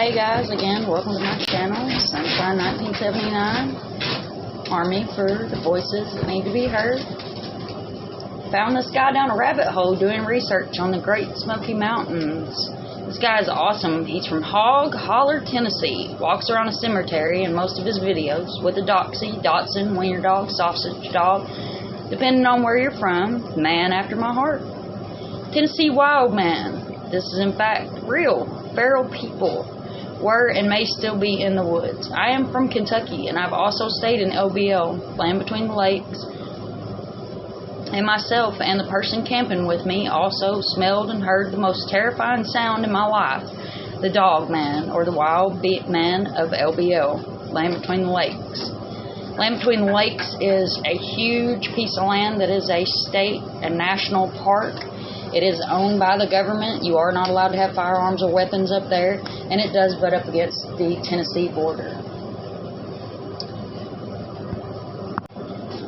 Hey guys, again, welcome to my channel, Sunshine 1979, Army for the voices that need to be heard. Found this guy down a rabbit hole doing research on the Great Smoky Mountains. This guy is awesome. He's from Hog Holler, Tennessee. Walks around a cemetery in most of his videos with a Doxy, Dotson, Wiener Dog, Sausage Dog, depending on where you're from. Man after my heart. Tennessee Wild Man. This is in fact real. Feral people were and may still be in the woods. I am from Kentucky, and I've also stayed in LBL, Land Between the Lakes, and myself and the person camping with me also smelled and heard the most terrifying sound in my life, the Dog Man, or the Wild Beat Man of LBL, Land Between the Lakes. Land Between the Lakes is a huge piece of land that is a state and national park. It is owned by the government. You are not allowed to have firearms or weapons up there, and it does butt up against the Tennessee border.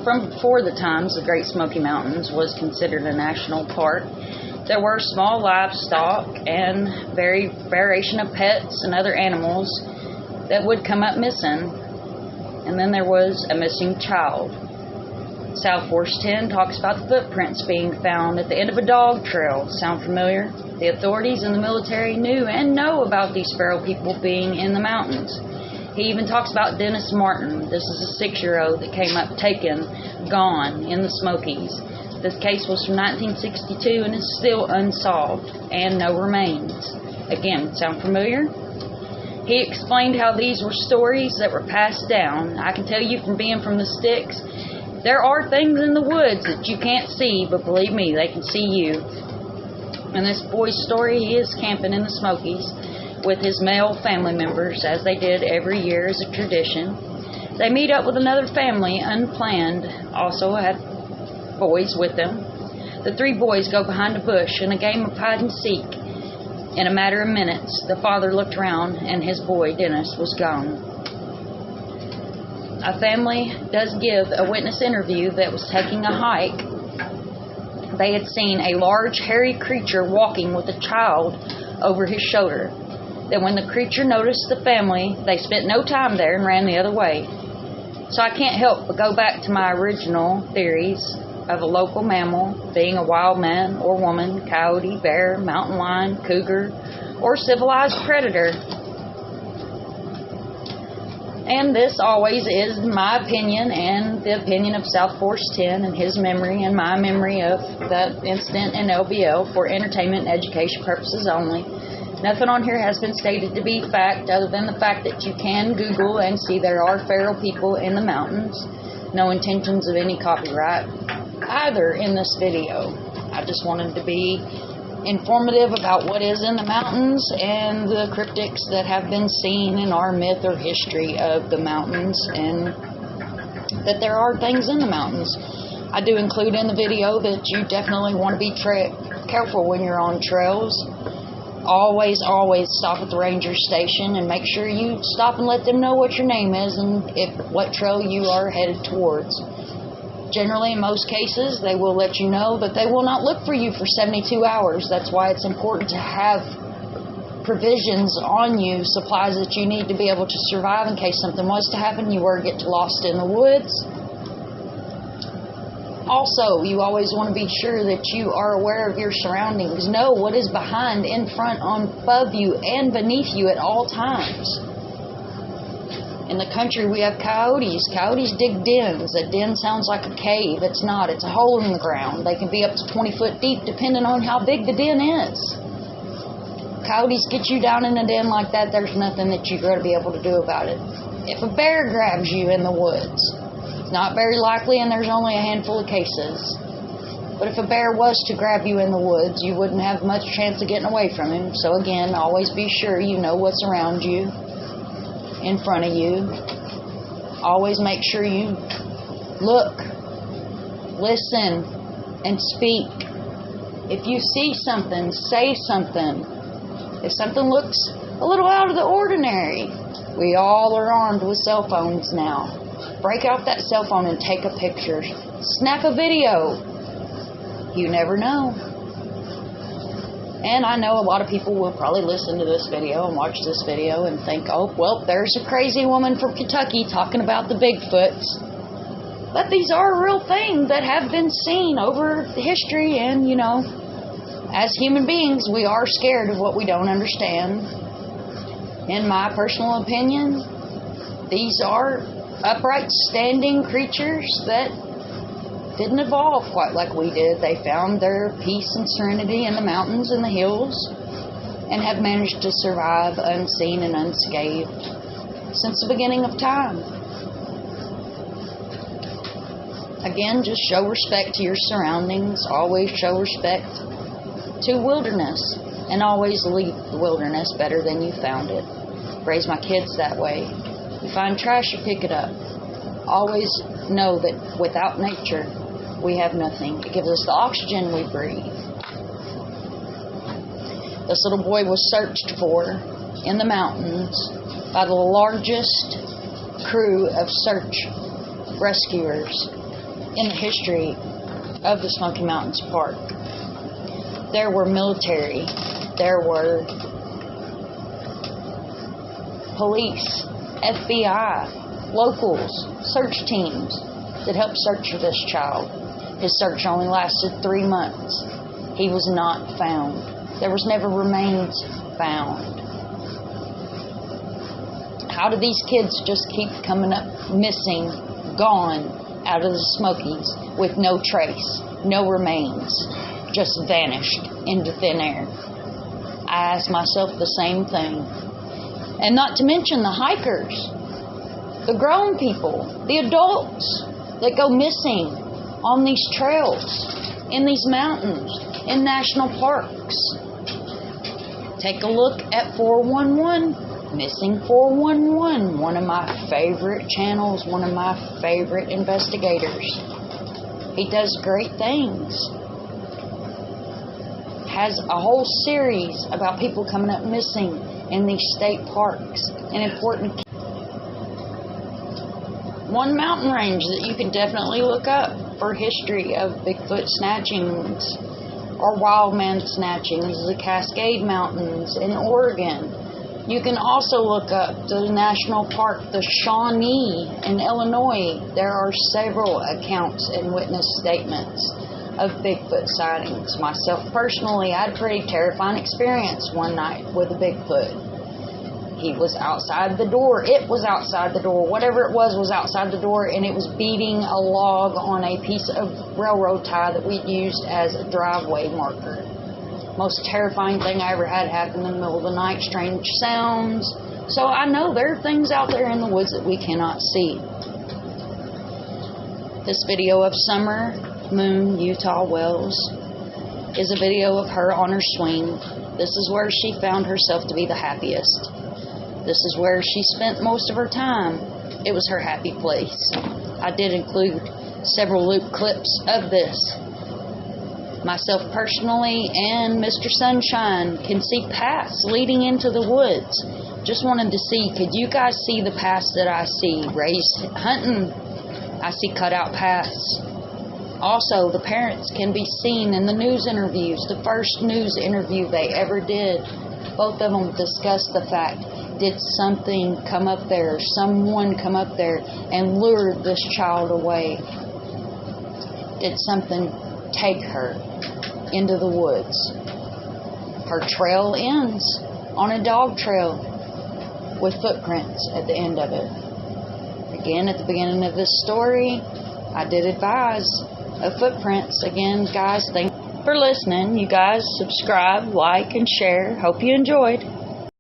From before the times the Great Smoky Mountains was considered a national park, there were small livestock and variation of pets and other animals that would come up missing. And then there was a missing child. South Force 10 talks about the footprints being found at the end of a dog trail. Sound familiar? The authorities and the military knew and know about these feral people being in the mountains. He even talks about Dennis Martin. This is a 6-year-old that came up taken, gone, in the Smokies. This case was from 1962 and is still unsolved, and no remains. Again, sound familiar? He explained how these were stories that were passed down. I can tell you from being from the sticks, there are things in the woods that you can't see, but believe me, they can see you. In this boy's story, he is camping in the Smokies with his male family members, as they did every year as a tradition. They meet up with another family, unplanned, also had boys with them. The 3 boys go behind a bush in a game of hide and seek. In a matter of minutes, the father looked around and his boy, Dennis, was gone. A family does give a witness interview that was taking a hike. They had seen a large, hairy creature walking with a child over his shoulder. Then when the creature noticed the family, they spent no time there and ran the other way. So I can't help but go back to my original theories of a local mammal being a wild man or woman, coyote, bear, mountain lion, cougar, or civilized predator. And this always is my opinion and the opinion of South Force 10 and his memory and my memory of that incident in LBL for entertainment and education purposes only. Nothing on here has been stated to be fact other than the fact that you can Google and see there are feral people in the mountains. No intentions of any copyright either in this video. I just wanted to be informative about what is in the mountains and the cryptids that have been seen in our myth or history of the mountains, and that there are things in the mountains. I do include in the video that you definitely want to be careful when you're on trails. Always stop at the ranger station and make sure you stop and let them know what your name is and what trail you are headed towards. Generally, in most cases, they will let you know, but they will not look for you for 72 hours. That's why it's important to have provisions on you, supplies that you need to be able to survive in case something was to happen, you were to get lost in the woods. Also, you always want to be sure that you are aware of your surroundings. Know what is behind, in front, above you, and beneath you at all times. In the country, we have coyotes. Coyotes dig dens. A den sounds like a cave. It's not. It's a hole in the ground. They can be up to 20 foot deep depending on how big the den is. Coyotes get you down in a den like that, there's nothing that you're going to be able to do about it. If a bear grabs you in the woods, it's not very likely, and there's only a handful of cases. But if a bear was to grab you in the woods, you wouldn't have much chance of getting away from him. So again, always be sure you know what's around you, in front of you. Always make sure you look, listen, and speak. If you see something, say something. If something looks a little out of the ordinary, we all are armed with cell phones now. Break out that cell phone and take a picture. Snap a video. You never know. And I know a lot of people will probably listen to this video and watch this video and think, oh, well, there's a crazy woman from Kentucky talking about the Bigfoots. But these are real things that have been seen over the history, and, you know, as human beings, we are scared of what we don't understand. In my personal opinion, these are upright, standing creatures that didn't evolve quite like we did. They found their peace and serenity in the mountains and the hills and have managed to survive unseen and unscathed since the beginning of time. Again, just show respect to your surroundings. Always show respect to wilderness, and always leave the wilderness better than you found it. Raise my kids that way. You find trash, you pick it up. Always know that without nature, we have nothing. It gives us the oxygen we breathe. This little boy was searched for in the mountains by the largest crew of search rescuers in the history of the Smoky Mountains Park. There were military, there were police, FBI, locals, search teams that helped search for this child. His search only lasted 3 months. He was not found. There was never remains found. How do these kids just keep coming up missing, gone out of the Smokies with no trace, no remains, just vanished into thin air? I ask myself the same thing. And not to mention the hikers, the grown people, the adults that go missing on these trails, in these mountains, in national parks. Take a look at 411, Missing 411, one of my favorite channels, one of my favorite investigators. He does great things. Has a whole series about people coming up missing in these state parks and important. One mountain range that you can definitely look up for history of Bigfoot snatchings or wild man snatchings is the Cascade Mountains in Oregon. You can also look up the national park, the Shawnee in Illinois. There are several accounts and witness statements of Bigfoot sightings. Myself personally, I had a pretty terrifying experience one night with a Bigfoot. He was outside the door. It was outside the door. Whatever it was outside the door, and it was beating a log on a piece of railroad tie that we'd used as a driveway marker. Most terrifying thing I ever had happen in the middle of the night. Strange sounds. So I know there are things out there in the woods that we cannot see. This video of Summer Moon Utah Wells is a video of her on her swing. This is where she found herself to be the happiest. This is where she spent most of her time. It was her happy place. I did include several loop clips of this. Myself personally and Mr. Sunshine can see paths leading into the woods. Just wanted to see, could you guys see the paths that I see? Raised hunting, I see cut out paths. Also, the parents can be seen in the news interviews, the first news interview they ever did. Both of them discussed the fact, did something come up there, someone come up there and lured this child away? Did something take her into the woods? Her trail ends on a dog trail with footprints at the end of it. Again, at the beginning of this story, I did advise of footprints. Again, guys, thank you for listening. You guys subscribe, like, and share. Hope you enjoyed.